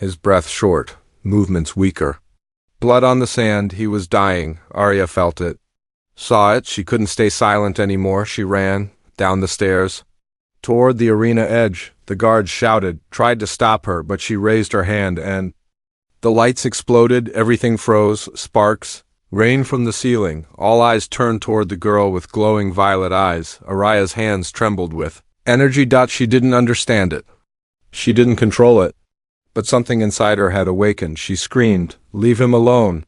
his breath short, movements weaker. Blood on the sand, he was dying. Arya felt it. Saw it, she couldn't stay silent anymore. She ran, down the stairs. Toward the arena edge, the guards shouted, tried to stop her, but she raised her hand and... The lights exploded, everything froze, sparks, rain from the ceiling. All eyes turned toward the girl with glowing violet eyes. Arya's hands trembled with energy. She didn't understand it. She didn't control it. But something inside her had awakened. She screamed, "Leave him alone."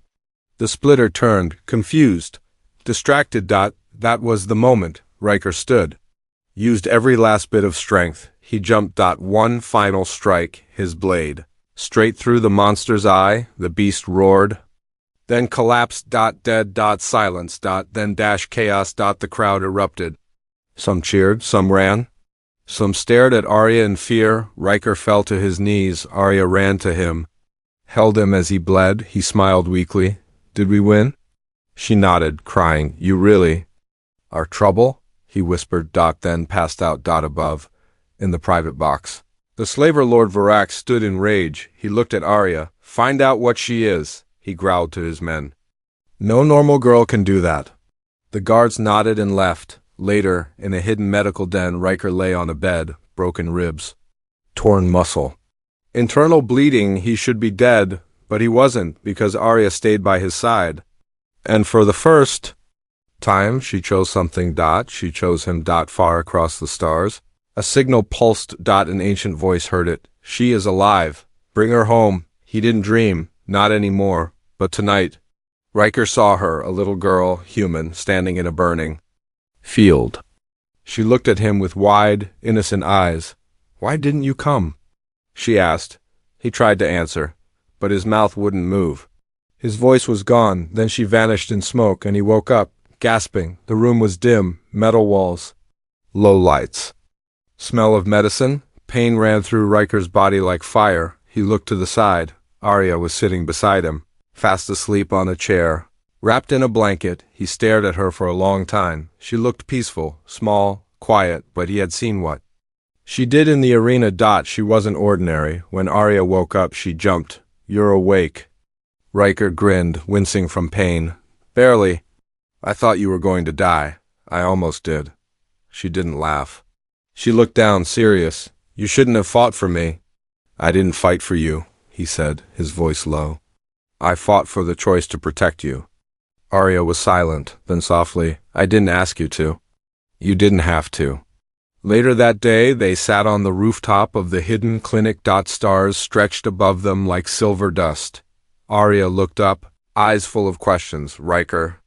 The splitter turned, confused, distracted. That was the moment. Riker stood. Used every last bit of strength. He jumped. One final strike, his blade. Straight through the monster's eye. The beast roared. Then collapsed. Dead. Silence. Then chaos. The crowd erupted. Some cheered, some ran. Some stared at Arya in fear. Riker fell to his knees. Arya ran to him, held him as he bled. He smiled weakly. "Did we win?" She nodded, crying, "You really are trouble?" He whispered. Then passed out. Above, in the private box. The slaver Lord Varax stood in rage. He looked at Arya. "Find out what she is," he growled to his men. "No normal girl can do that." The guards nodded and left. Later, in a hidden medical den, Riker lay on a bed, broken ribs, torn muscle, internal bleeding. He should be dead, but he wasn't, because Arya stayed by his side. And for the first time, she chose something. She chose him. Far across the stars. A signal pulsed. An ancient voice heard it. "She is alive. Bring her home." He didn't dream, not anymore, but tonight. Riker saw her, a little girl, human, standing in a burning field. She looked at him with wide, innocent eyes. "Why didn't you come?" she asked. He tried to answer, but his mouth wouldn't move. His voice was gone. Then she vanished in smoke, and he woke up, gasping. The room was dim, metal walls, low lights. Smell of medicine. Pain ran through Riker's body like fire. He looked to the side. Arya was sitting beside him, fast asleep on a chair. Wrapped in a blanket, he stared at her for a long time. She looked peaceful, small, quiet, but he had seen what she did in the arena. She wasn't ordinary. When Arya woke up, she jumped. "You're awake." Riker grinned, wincing from pain. "Barely. I thought you were going to die." "I almost did." She didn't laugh. She looked down, serious. "You shouldn't have fought for me." "I didn't fight for you," he said, his voice low. "I fought for the choice to protect you." Arya was silent, then softly, "I didn't ask you to." "You didn't have to." Later that day, they sat on the rooftop of the hidden clinic. Stars stretched above them like silver dust. Arya looked up, eyes full of questions. "Riker,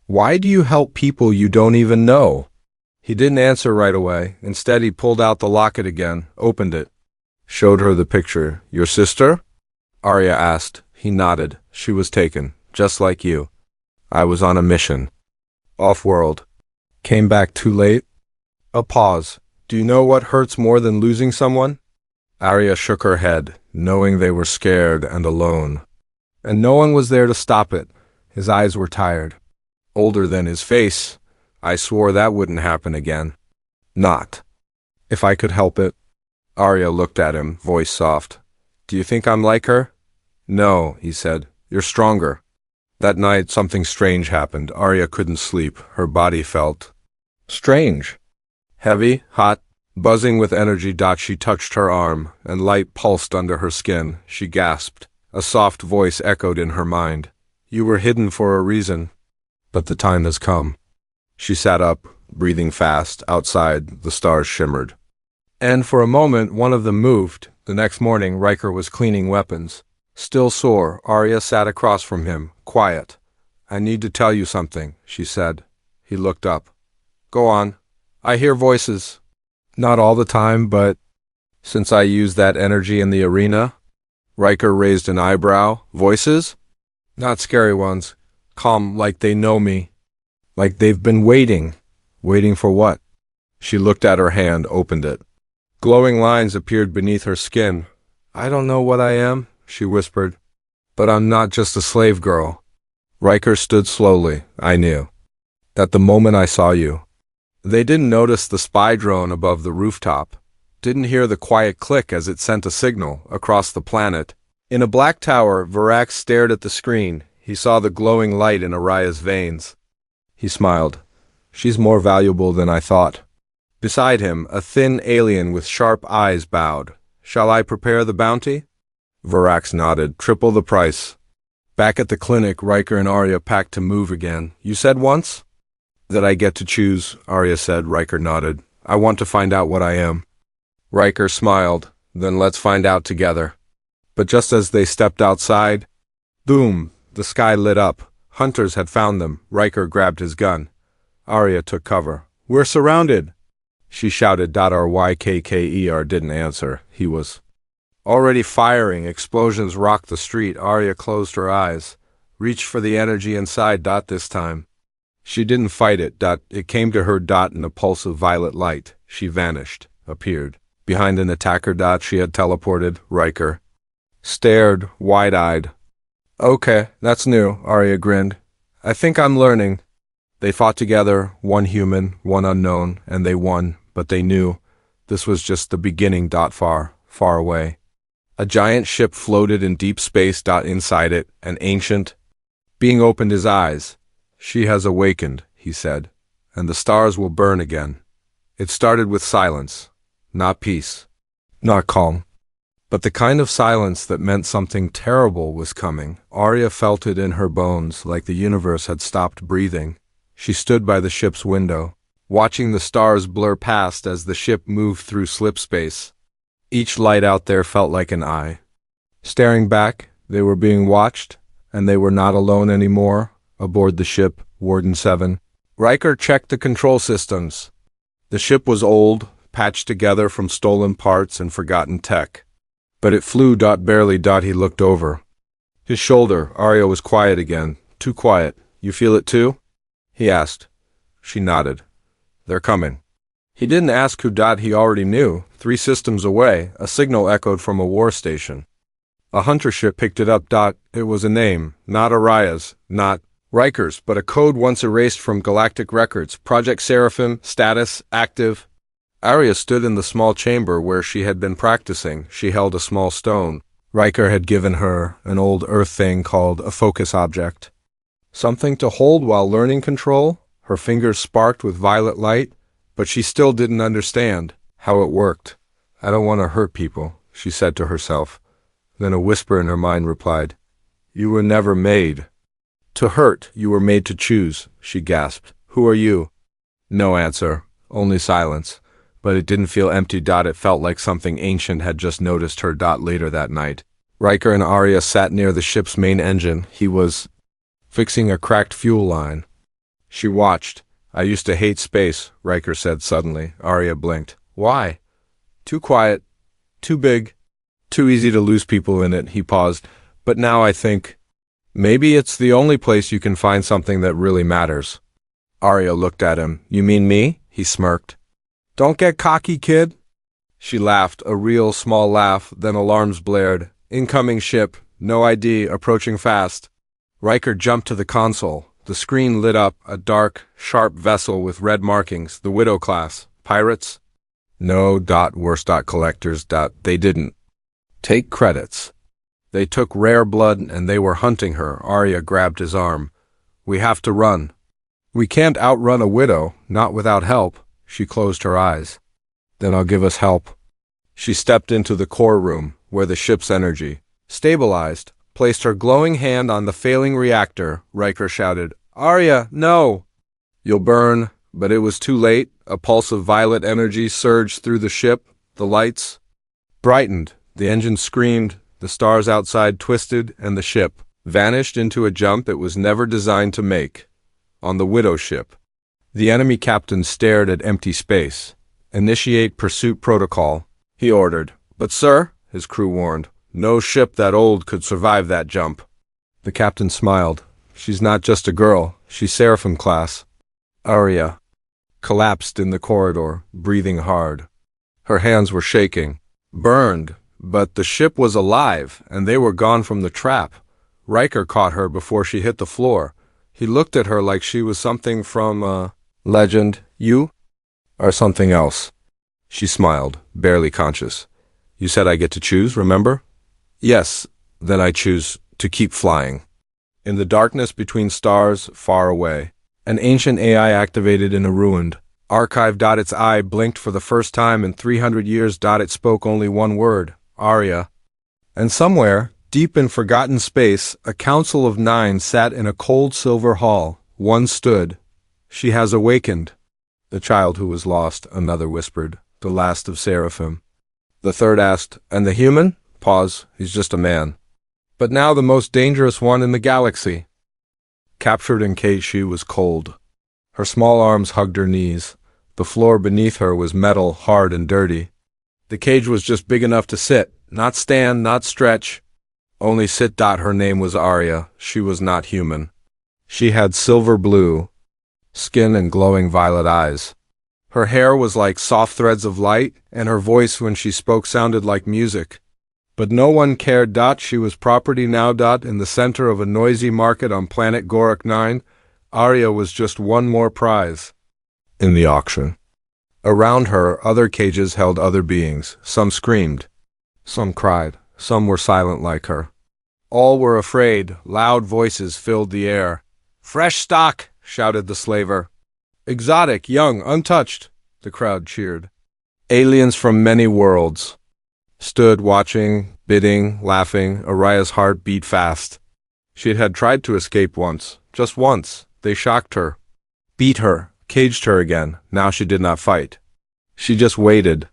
why do you help people you don't even know?" He didn't answer right away. Instead, he pulled out the locket again, opened it, showed her the picture. "Your sister?" Arya asked. He nodded. "She was taken, just like you. I was on a mission. Off-world. Came back too late." A pause. "Do you know what hurts more than losing someone?" Arya shook her head, knowing they were scared and alone. And no one was there to stop it. His eyes were tired, older than his face. "I swore that wouldn't happen again." "Not if I could help it." Arya looked at him, voice soft. "Do you think I'm like her?" "No," he said. "You're stronger." That night, something strange happened. Arya couldn't sleep. Her body felt strange. Heavy, hot, buzzing with energy. She touched her arm, and light pulsed under her skin. She gasped. A soft voice echoed in her mind. "You were hidden for a reason, but the time has come." She sat up, breathing fast. Outside, the stars shimmered. And for a moment, one of them moved. The next morning, Riker was cleaning weapons. Still sore, Arya sat across from him, quiet. "I need to tell you something," she said. He looked up. "Go on." "I hear voices. Not all the time, but since I used that energy in the arena." Riker raised an eyebrow. "Voices?" "Not scary ones. Calm, like they know me. Like they've been waiting." "Waiting for what?" She looked at her hand, opened it. Glowing lines appeared beneath her skin. "I don't know what I am," she whispered. "But I'm not just a slave girl." Riker stood slowly. "I knew that the moment I saw you." They didn't notice the spy drone above the rooftop, didn't hear the quiet click as it sent a signal across the planet. In a black tower, Varax stared at the screen. He saw the glowing light in Araya's veins. He smiled. She's more valuable than I thought. Beside him, a thin alien with sharp eyes bowed. Shall I prepare the bounty? Varax nodded. Triple the price. Back at the clinic, Riker and Arya packed to move again. You said once? That I get to choose, Arya said. Riker nodded. I want to find out what I am. Riker smiled. Then let's find out together. But just as they stepped outside, boom, the sky lit up. Hunters had found them. Riker grabbed his gun. Arya took cover. We're surrounded, she shouted. Rykker didn't answer. He was already firing. Explosions rocked the street. Arya closed her eyes, reached for the energy inside. This time she didn't fight it. It came to her. In a pulse of violet light, she vanished, appeared behind an attacker. She had teleported. Riker stared, wide-eyed. Okay, that's new, Arya grinned. I think I'm learning. They fought together, one human, one unknown, and they won, but they knew this was just the beginning. Far, far away, a giant ship floated in deep space. Inside it, an ancient being opened his eyes. She has awakened, he said, and the stars will burn again. It started with silence, not peace, not calm, but the kind of silence that meant something terrible was coming. Arya felt it in her bones, like the universe had stopped breathing. She stood by the ship's window, watching the stars blur past as the ship moved through slipspace. Each light out there felt like an eye. Staring back, they were being watched, and they were not alone anymore. Aboard the ship, Warden 7. Riker checked the control systems. The ship was old, patched together from stolen parts and forgotten tech. But it flew. Barely. He looked over his shoulder. Arya was quiet again. Too quiet. You feel it too? He asked. She nodded. They're coming. He didn't ask who. He already knew. 3 systems away, a signal echoed from a war station. A hunter ship picked it up. It was a name, not Araya's, not Riker's, but a code once erased from galactic records. Project Seraphim, status, active. Arya stood in the small chamber where she had been practicing. She held a small stone. Riker had given her an old Earth thing called a focus object. Something to hold while learning control. Her fingers sparked with violet light, but she still didn't understand how it worked. I don't want to hurt people, she said to herself. Then a whisper in her mind replied, You were never made to hurt. You were made to choose, she gasped. Who are you? No answer, only silence. But it didn't feel empty. It felt like something ancient had just noticed her. Later that night, Riker and Arya sat near the ship's main engine. He was fixing a cracked fuel line. She watched. I used to hate space, Riker said suddenly. Arya blinked. Why? Too quiet, too big, too easy to lose people in it. He paused. But now I think, maybe it's the only place you can find something that really matters. Arya looked at him. You mean me? He smirked. Don't get cocky, kid. She laughed, a real small laugh, then alarms blared. Incoming ship, no ID, approaching fast. Riker jumped to the console. The screen lit up, a dark, sharp vessel with red markings, the Widow class. Pirates? No. Worse. Collectors. They didn't take credits. They took rare blood and they were hunting her. Arya grabbed his arm. We have to run. We can't outrun a widow, not without help. She closed her eyes. Then I'll give us help. She stepped into the core room, where the ship's energy stabilized, placed her glowing hand on the failing reactor. Riker shouted, Arya, no! You'll burn. But it was too late. A pulse of violet energy surged through the ship. The lights brightened. The engine screamed. The stars outside twisted, and the ship vanished into a jump it was never designed to make. On the Widow ship, the enemy captain stared at empty space. Initiate pursuit protocol, he ordered. But sir, his crew warned, no ship that old could survive that jump. The captain smiled. She's not just a girl, she's Seraphim class. Arya collapsed in the corridor, breathing hard. Her hands were shaking, burned, but the ship was alive, and they were gone from the trap. Riker caught her before she hit the floor. He looked at her like she was something from, legend. You are something else. She smiled, barely conscious. You said I get to choose, remember? Yes, Then I choose to keep flying. In the darkness between stars, far away, an ancient AI activated in a ruined archive. Its eye blinked for the first time in 300 years. It spoke only one word, Arya. And somewhere, deep in forgotten space, a council of 9 sat in a cold silver hall. One stood. She has awakened. The child who was lost, another whispered, the last of seraphim. The third asked, and the human? Pause, he's just a man. But now the most dangerous one in the galaxy. Captured in cage, she was cold. Her small arms hugged her knees. The floor beneath her was metal, hard and dirty. The cage was just big enough to sit, not stand, not stretch. Only sit. Her name was Arya. She was not human. She had silver blue skin and glowing violet eyes. Her hair was like soft threads of light, and her voice when she spoke sounded like music. But no one cared. She was property now. In the center of a noisy market on planet Gorak 9, Arya was just one more prize in the auction. Around her, other cages held other beings. Some screamed, some cried, some were silent like her. All were afraid. Loud voices filled the air. Fresh stock, shouted the slaver. Exotic, young, untouched, the crowd cheered. Aliens from many worlds stood watching, bidding, laughing. Arya's heart beat fast. She had tried to escape once, just once. They shocked her, beat her, caged her again. Now she did not fight. She just waited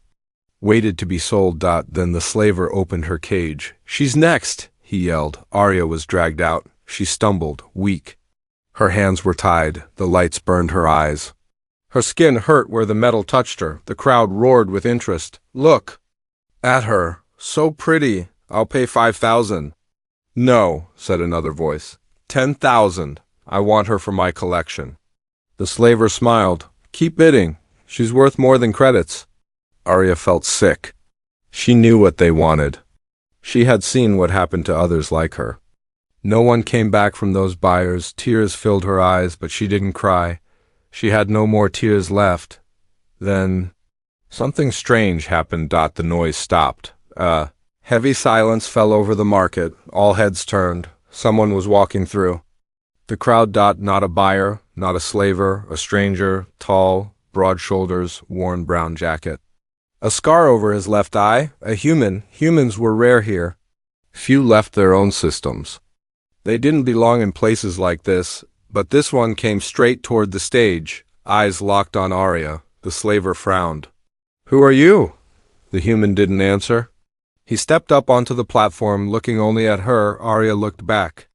to be sold. Then the slaver opened her cage. She's next, he yelled. Arya was dragged out. She stumbled, weak. Her hands were tied. The lights burned her eyes. Her skin hurt where the metal touched her. The crowd roared with interest. Look at her. So pretty. I'll pay 5,000. No, said another voice. 10,000. I want her for my collection. The slaver smiled. Keep bidding. She's worth more than credits. Arya felt sick. She knew what they wanted. She had seen what happened to others like her. No one came back from those buyers. Tears filled her eyes, but she didn't cry. She had no more tears left. Then something strange happened. The noise stopped. Heavy silence fell over the market. All heads turned. Someone was walking through. The crowd. Not a buyer, not a slaver, a stranger, tall, broad shoulders, worn brown jacket. A scar over his left eye, a human. Humans were rare here. Few left their own systems. They didn't belong in places like this, but this one came straight toward the stage, eyes locked on Arya. The slaver frowned. Who are you? The human didn't answer. He stepped up onto the platform, looking only at her. Arya looked back.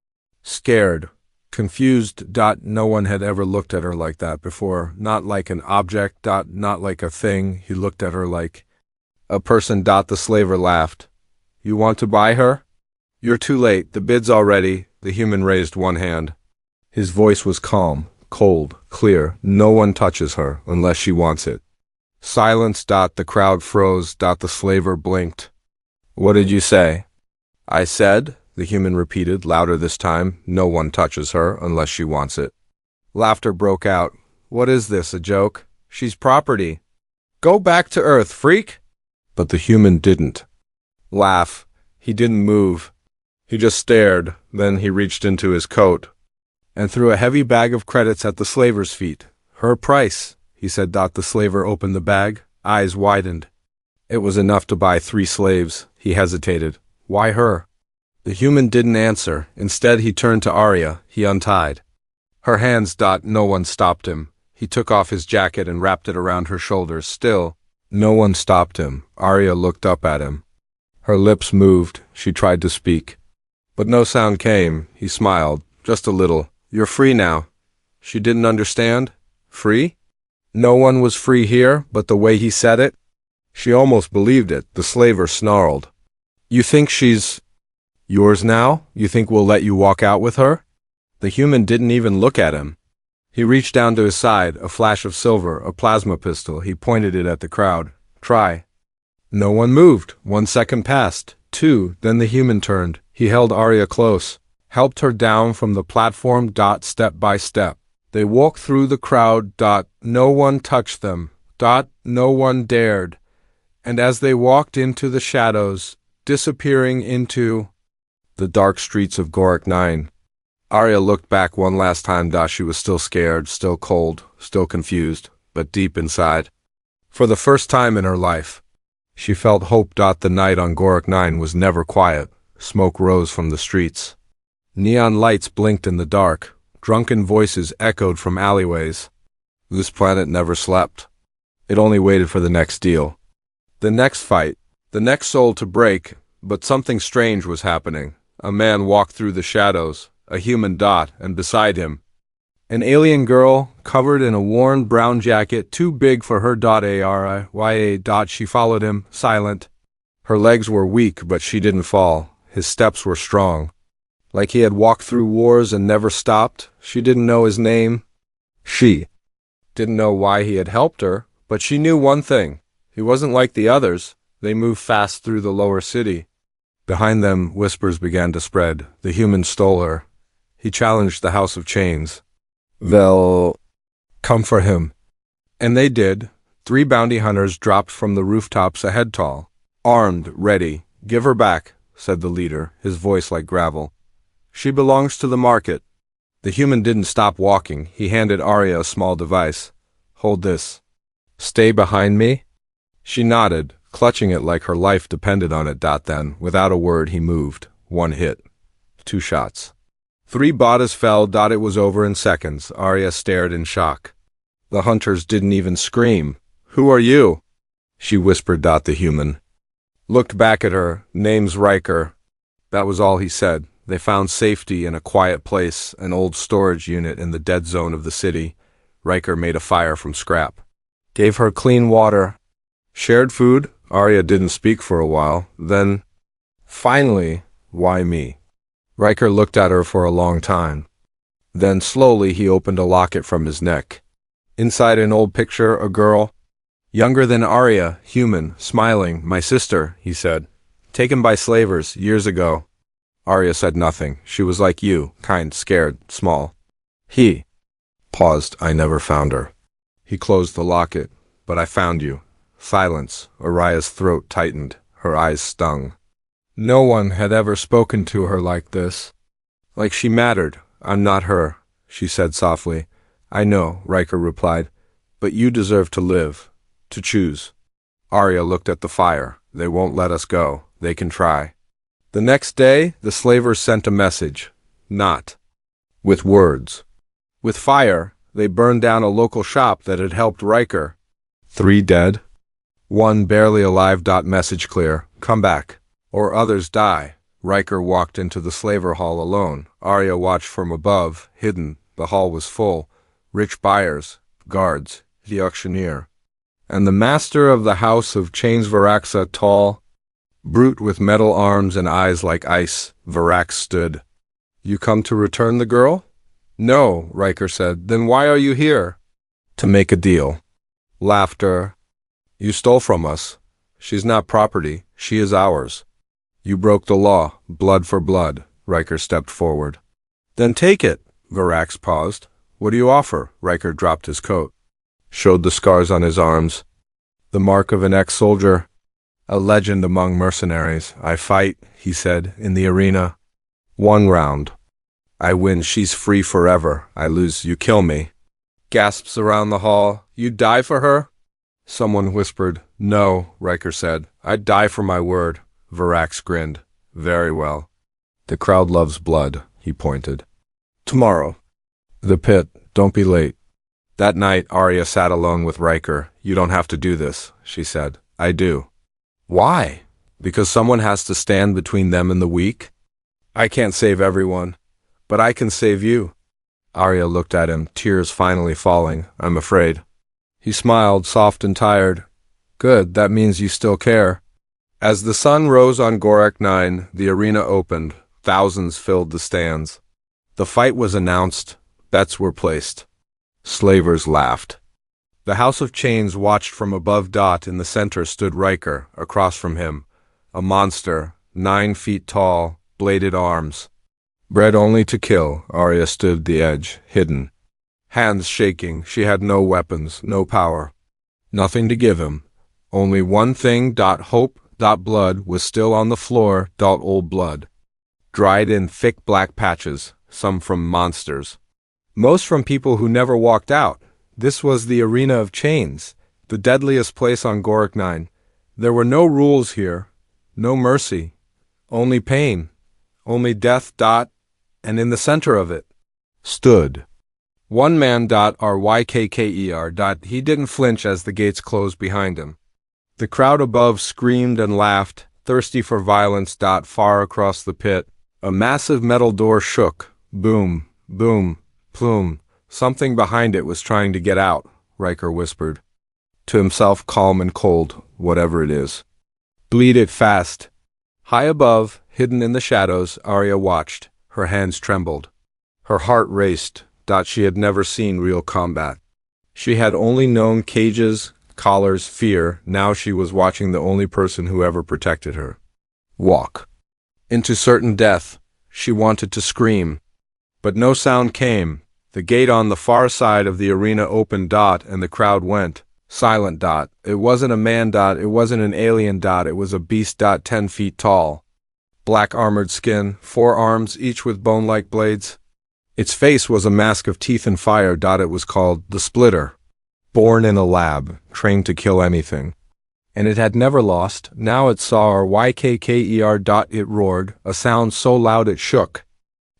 Scared, confused. No one had ever looked at her like that before. Not like an object. Not like a thing. He looked at her like a person. The slaver laughed. You want to buy her? You're too late. The bid's already. The human raised one hand. His voice was calm, cold, clear. No one touches her unless she wants it. Silence. The crowd froze. The slaver blinked. What did you say? I said, the human repeated, louder this time, no one touches her unless she wants it. Laughter broke out. What is this, a joke? She's property. Go back to Earth, freak! But the human didn't laugh. He didn't move. He just stared. Then he reached into his coat and threw a heavy bag of credits at the slaver's feet. Her price, he said. The slaver opened the bag. Eyes widened. It was enough to buy 3 slaves. He hesitated. Why her? The human didn't answer. Instead, he turned to Arya. He untied her hands. No one stopped him. He took off his jacket and wrapped it around her shoulders. Still, no one stopped him. Arya looked up at him. Her lips moved. She tried to speak, but no sound came. He smiled, just a little. You're free now. She didn't understand. Free? No one was free here, but the way he said it, she almost believed it. The slaver snarled. You think she's yours now? You think we'll let you walk out with her? The human didn't even look at him. He reached down to his side, a flash of silver, a plasma pistol. He pointed it at the crowd. Try. No one moved. 1 second passed. 2. Then the human turned. He held Arya close, helped her down from the platform. Step by step. They walked through the crowd. No one touched them. No one dared. And as they walked into the shadows, disappearing into The dark streets of Gorak 9. Arya looked back one last time. She was still scared, still cold, still confused, but deep inside, for the first time in her life, she felt hope. The night on Gorak 9 was never quiet. Smoke rose from the streets. Neon lights blinked in the dark. Drunken voices echoed from alleyways. This planet never slept. It only waited for the next deal. The next fight. The next soul to break. But something strange was happening. A man walked through the shadows, a human, and beside him, an alien girl, covered in a worn brown jacket too big for her. Arya. She followed him, silent. Her legs were weak, but she didn't fall. His steps were strong, like he had walked through wars and never stopped. She didn't know his name. She didn't know why he had helped her, but she knew one thing. He wasn't like the others. They moved fast through the lower city. Behind them, whispers began to spread. The human stole her. He challenged the House of Chains. They'll come for him. And they did. 3 bounty hunters dropped from the rooftops ahead, tall, armed, ready. Give her back, said the leader, his voice like gravel. She belongs to the market. The human didn't stop walking. He handed Arya a small device. Hold this. Stay behind me? She nodded, clutching it like her life depended on it. Then, without a word, he moved. 1 hit. 2 shots. 3 bodies fell. It was over in seconds. Arya stared in shock. The hunters didn't even scream. Who are you? She whispered. The human looked back at her. Name's Riker. That was all he said. They found safety in a quiet place, an old storage unit in the dead zone of the city. Riker made a fire from scrap. Gave her clean water. Shared food. Arya didn't speak for a while. Then, finally, why me? Riker looked at her for a long time. Then slowly he opened a locket from his neck. Inside an old picture, a girl, younger than Arya, human, smiling. My sister, he said. Taken by slavers, years ago. Arya said nothing. She was like you, kind, scared, small. He paused. I never found her. He closed the locket. But I found you. Silence. Arya's throat tightened. Her eyes stung. No one had ever spoken to her like this. Like she mattered. I'm not her, she said softly. I know, Riker replied. But you deserve to live. To choose. Arya looked at the fire. They won't let us go. They can try. The next day, the slavers sent a message. Not with words. With fire, they burned down a local shop that had helped Riker. 3 dead. 1 barely alive. Message clear. Come back, or others die. Riker walked into the slaver hall alone. Arya watched from above, hidden. The hall was full. Rich buyers, guards, the auctioneer. And the master of the House of Chains, Varax, tall, brute with metal arms and eyes like ice. Varax stood. You come to return the girl? No, Riker said. Then why are you here? To make a deal. Laughter. You stole from us. She's not property. She is ours. You broke the law. Blood for blood. Riker stepped forward. Then take it. Varax paused. What do you offer? Riker dropped his coat. Showed the scars on his arms. The mark of an ex-soldier. A legend among mercenaries. I fight, he said, in the arena. 1 round. I win. She's free forever. I lose. You kill me. Gasps around the hall. You die for her? Someone whispered. No, Riker said. I'd die for my word. Varax grinned. Very well. The crowd loves blood, he pointed. Tomorrow. The pit. Don't be late. That night, Arya sat alone with Riker. You don't have to do this, she said. I do. Why? Because someone has to stand between them and the weak? I can't save everyone, but I can save you. Arya looked at him, tears finally falling. I'm afraid. He smiled, soft and tired. Good, that means you still care. As the sun rose on Gorak 9, the arena opened. Thousands filled the stands. The fight was announced. Bets were placed. Slavers laughed. The House of Chains watched from above. In the center stood Riker, across from him. A monster, 9 feet tall, bladed arms. Bred only to kill, Arya stood the edge, hidden. Hands shaking, she had no weapons, no power. Nothing to give him. Only one thing. Hope. Blood was still on the floor. Old blood. dried in thick black patches, some from monsters. Most from people who never walked out. This was the arena of chains, the deadliest place on Goriknine. There were no rules here, no mercy, only pain, only death. And in the center of it stood one man. Rykker. He didn't flinch as the gates closed behind him. The crowd above screamed and laughed, thirsty for violence. Far across the pit, a massive metal door shook. Boom, boom, plume. Something behind it was trying to get out, Rykker whispered. To himself, calm and cold, whatever it is. Bleed it fast. High above, hidden in the shadows, Arya watched. Her hands trembled. Her heart raced. She had never seen real combat. She had only known cages, collars, fear. Now she was watching the only person who ever protected her walk into certain death. She wanted to scream, but no sound came. The gate on the far side of the arena opened. And the crowd went silent. It wasn't a man. It wasn't an alien. It was a beast. 10 feet tall. Black armored skin, 4 arms, each with bone-like blades. Its face was a mask of teeth and fire. It was called the Splitter. Born in a lab, trained to kill anything. And it had never lost. Now it saw Rykker. It roared, a sound so loud it shook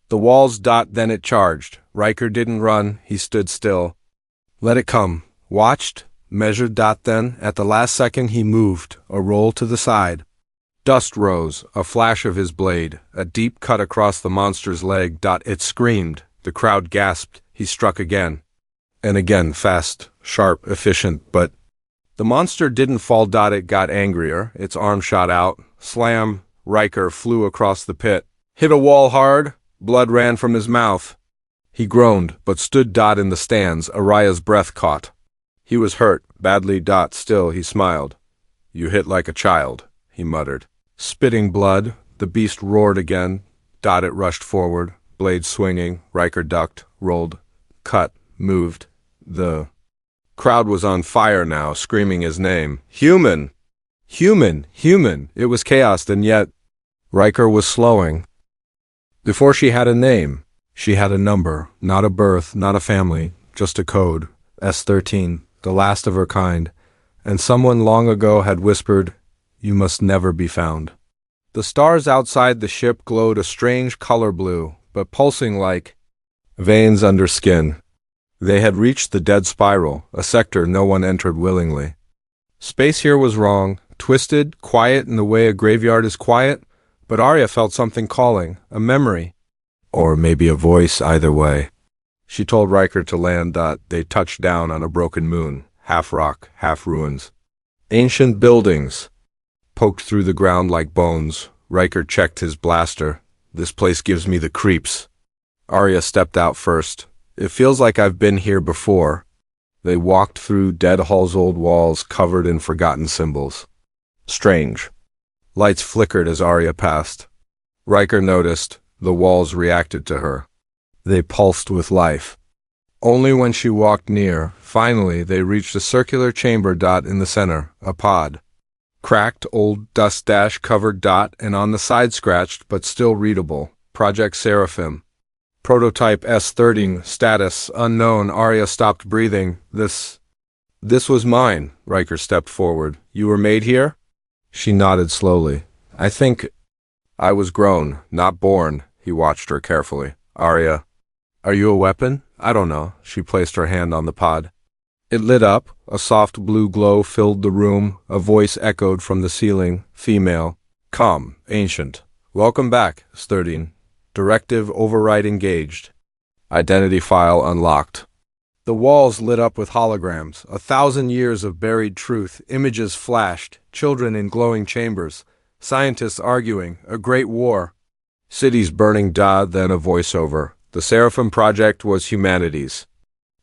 the walls. Then it charged. Rykker didn't run, he stood still. Let it come. Watched, measured. Then, at the last second, he moved, a roll to the side. Dust rose, a flash of his blade, a deep cut across the monster's leg. It screamed. The crowd gasped. He struck again. And again, fast, sharp, efficient, but the monster didn't fall. It got angrier. Its arm shot out. Slam. Rykker flew across the pit. Hit a wall hard. Blood ran from his mouth. He groaned, but stood. In the stands, Arya's breath caught. He was hurt, badly. Still, he smiled. You hit like a child, he muttered. Spitting blood, the beast roared again. It rushed forward, blade swinging. Rykker ducked, rolled, cut, moved. The crowd was on fire now, screaming his name. Human! Human! Human! It was chaos, and yet Rykker was slowing. Before she had a name, she had a number, not a birth, not a family, just a code. S13, the last of her kind. And someone long ago had whispered, you must never be found. The stars outside the ship glowed a strange color blue, but pulsing like veins under skin. They had reached the dead spiral, a sector no one entered willingly. Space here was wrong, twisted, quiet in the way a graveyard is quiet, but Arya felt something calling, a memory. Or maybe a voice, either way. She told Rykker to land. They touched down on a broken moon, half rock, half ruins. Ancient buildings poked through the ground like bones. Rykker checked his blaster. This place gives me the creeps. Arya stepped out first. It feels like I've been here before. They walked through dead Hall's old walls covered in forgotten symbols. Strange. Lights flickered as Arya passed. Rykker noticed. The walls reacted to her. They pulsed with life. Only when she walked near, finally, they reached a circular chamber. In the center, a pod. Cracked, old, dust-covered. And on the side scratched, but still readable. Project Seraphim. Prototype S13, status, unknown. Arya stopped breathing. This was mine. Rykker stepped forward. You were made here? She nodded slowly. I think I was grown, not born. He watched her carefully. Arya, are you a weapon? I don't know. She placed her hand on the pod. It lit up. A soft blue glow filled the room. A voice echoed from the ceiling. Female. Calm. Ancient. Welcome back, S13. Directive override engaged. Identity file unlocked. The walls lit up with holograms. 1,000 years of buried truth. Images flashed. Children in glowing chambers. Scientists arguing. A great war. Cities burning. Then a voiceover. The Seraphim Project was humanity's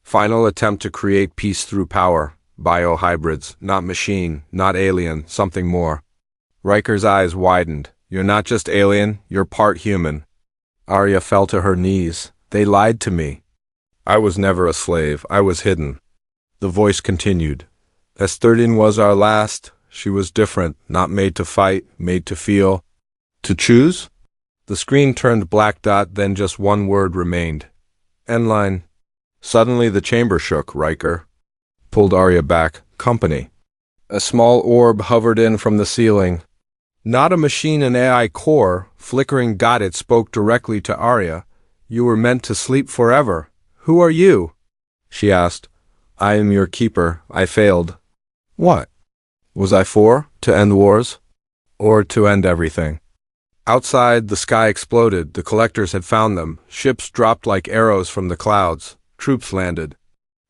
final attempt to create peace through power. Biohybrids. Not machine. Not alien. Something more. Rykker's eyes widened. You're not just alien. You're part human. Arya fell to her knees. They lied to me. I was never a slave. I was hidden. The voice continued. S13 was our last. She was different, not made to fight, made to feel. To choose? The screen turned black. Then just one word remained. Endline. Suddenly the chamber shook. Riker pulled Arya back. Company. A small orb hovered in from the ceiling. Not a machine, an AI core, flickering. It spoke directly to Arya. You were meant to sleep forever. Who are you? She asked. I am your keeper. I failed. What? Was I for? To end wars? Or to end everything? Outside, the sky exploded. The collectors had found them. Ships dropped like arrows from the clouds. Troops landed.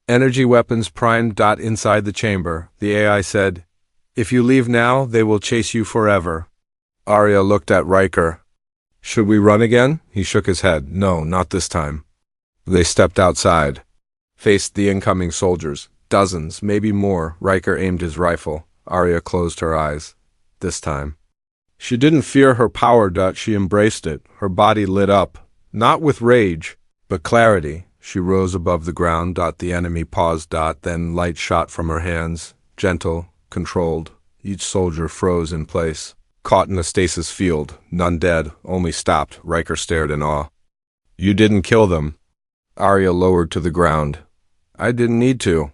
Energy weapons primed. Inside the chamber, the AI said, If you leave now, they will chase you forever. Arya looked at Riker. Should we run again? He shook his head. No, not this time. They stepped outside, faced the incoming soldiers. Dozens, maybe more. Riker aimed his rifle. Arya closed her eyes. This time. She didn't fear her power. She embraced it. Her body lit up, not with rage, but clarity. She rose above the ground. The enemy paused. Then light shot from her hands, gentle, controlled. Each soldier froze in place, caught in a stasis field. None dead, only stopped. Riker stared in awe. You didn't kill them. Arya lowered to the ground. I didn't need to.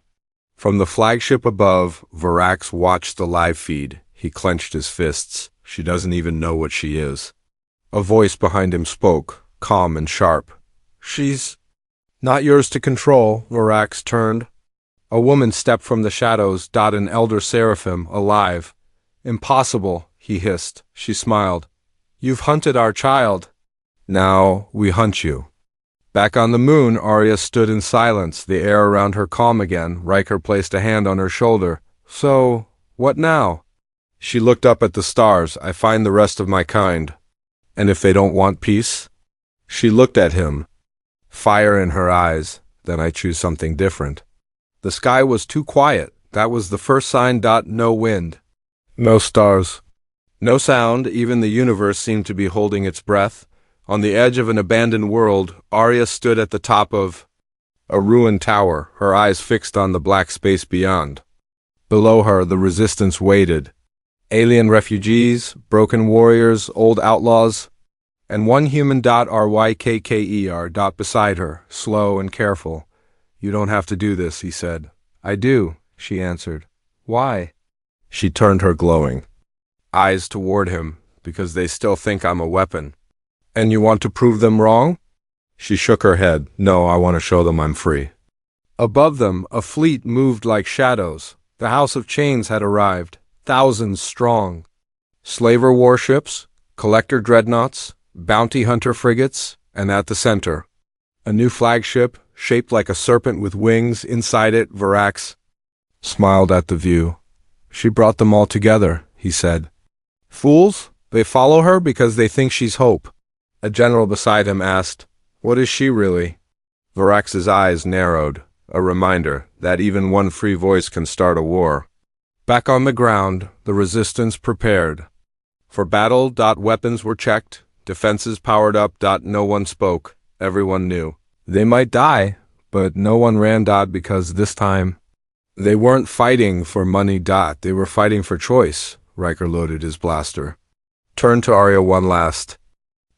From the flagship above, Varax watched the live feed. He clenched his fists. She doesn't even know what she is. A voice behind him spoke, calm and sharp. She's not yours to control. Varax turned. A woman stepped from the shadows. An elder seraphim, alive. Impossible, he hissed. She smiled. You've hunted our child. Now we hunt you. Back on the moon, Arya stood in silence, the air around her calm again. Riker placed a hand on her shoulder. So, what now? She looked up at the stars. I find the rest of my kind. And if they don't want peace? She looked at him, fire in her eyes. Then I choose something different. The sky was too quiet. That was the first sign. No wind. No stars. No sound. Even the universe seemed to be holding its breath. On the edge of an abandoned world, Arya stood at the top of a ruined tower, her eyes fixed on the black space beyond. Below her, the resistance waited. Alien refugees, broken warriors, old outlaws, and one human. Rykker. Beside her, slow and careful. You don't have to do this, he said. I do, she answered. Why? She turned her glowing eyes toward him. Because they still think I'm a weapon. And you want to prove them wrong? She shook her head. No, I want to show them I'm free. Above them, a fleet moved like shadows. The House of Chains had arrived, thousands strong. Slaver warships, collector dreadnoughts, bounty hunter frigates, and at the center, a new flagship, shaped like a serpent with wings. Inside it, Varax smiled at the view. She brought them all together, he said. Fools, they follow her because they think she's hope. A general beside him asked, What is she really? Varax's eyes narrowed, a reminder that even one free voice can start a war. Back on the ground, the resistance prepared. For battle. Weapons were checked, defenses powered up. No one spoke, everyone knew. They might die, but no one ran. Because this time, they weren't fighting for money. They were fighting for choice. Riker loaded his blaster. Turned to Arya one last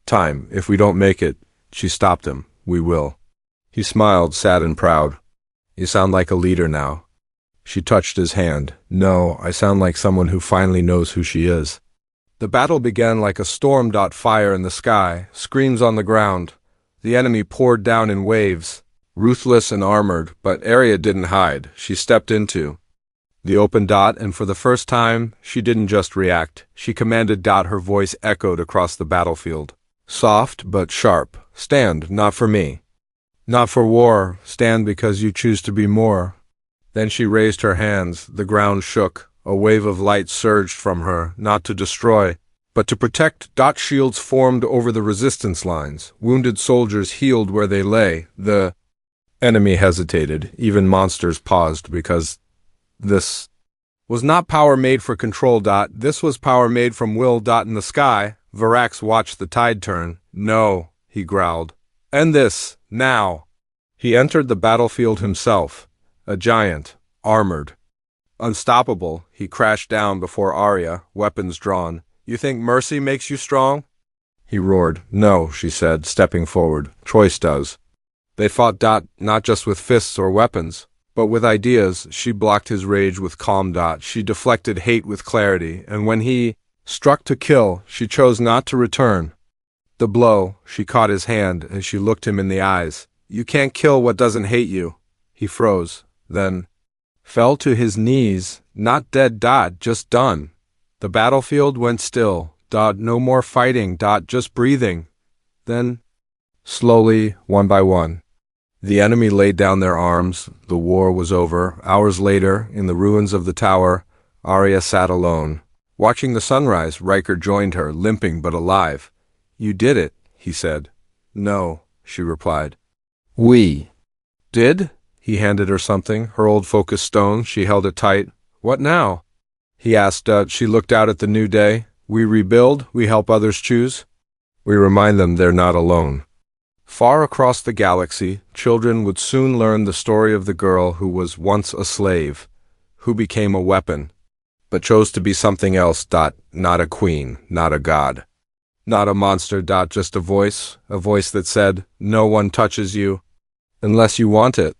time. If we don't make it, she stopped him. We will. He smiled, sad and proud. You sound like a leader now. She touched his hand. No, I sound like someone who finally knows who she is. The battle began like a storm. Fire in the sky, screams on the ground. The enemy poured down in waves, ruthless and armored, but Arya didn't hide. She stepped into the open. And for the first time, she didn't just react. She commanded. Her voice echoed across the battlefield. Soft but sharp. Stand, not for me. Not for war. Stand because you choose to be more. Then she raised her hands. The ground shook. A wave of light surged from her, not to destroy, but to protect. Shields formed over the resistance lines. Wounded soldiers healed where they lay. The enemy hesitated. Even monsters paused because this was not power made for control. This was power made from will. In the sky, Varax watched the tide turn. No, he growled. End this, now. He entered the battlefield himself, a giant, armored. Unstoppable, he crashed down before Arya, weapons drawn. You think mercy makes you strong? He roared. No, she said, stepping forward. Choice does. They fought. Not just with fists or weapons, but with ideas. She blocked his rage with calm. She deflected hate with clarity, and when he struck to kill, she chose not to return the blow. She caught his hand as she looked him in the eyes. You can't kill what doesn't hate you. He froze, then fell to his knees. Not dead. Just done. The battlefield went still. No more fighting. Just breathing. Then, slowly, one by one, the enemy laid down their arms. The war was over. Hours later, in the ruins of the tower, Arya sat alone. Watching the sunrise, Riker joined her, limping but alive. You did it, he said. No, she replied. We did? He handed her something, her old focus stone. She held it tight. What now? He asked. She looked out at the new day. We rebuild, we help others choose. We remind them they're not alone. Far across the galaxy, children would soon learn the story of the girl who was once a slave, who became a weapon, but chose to be something else. Not a queen, not a god, not a monster. Just a voice that said, no one touches you unless you want it.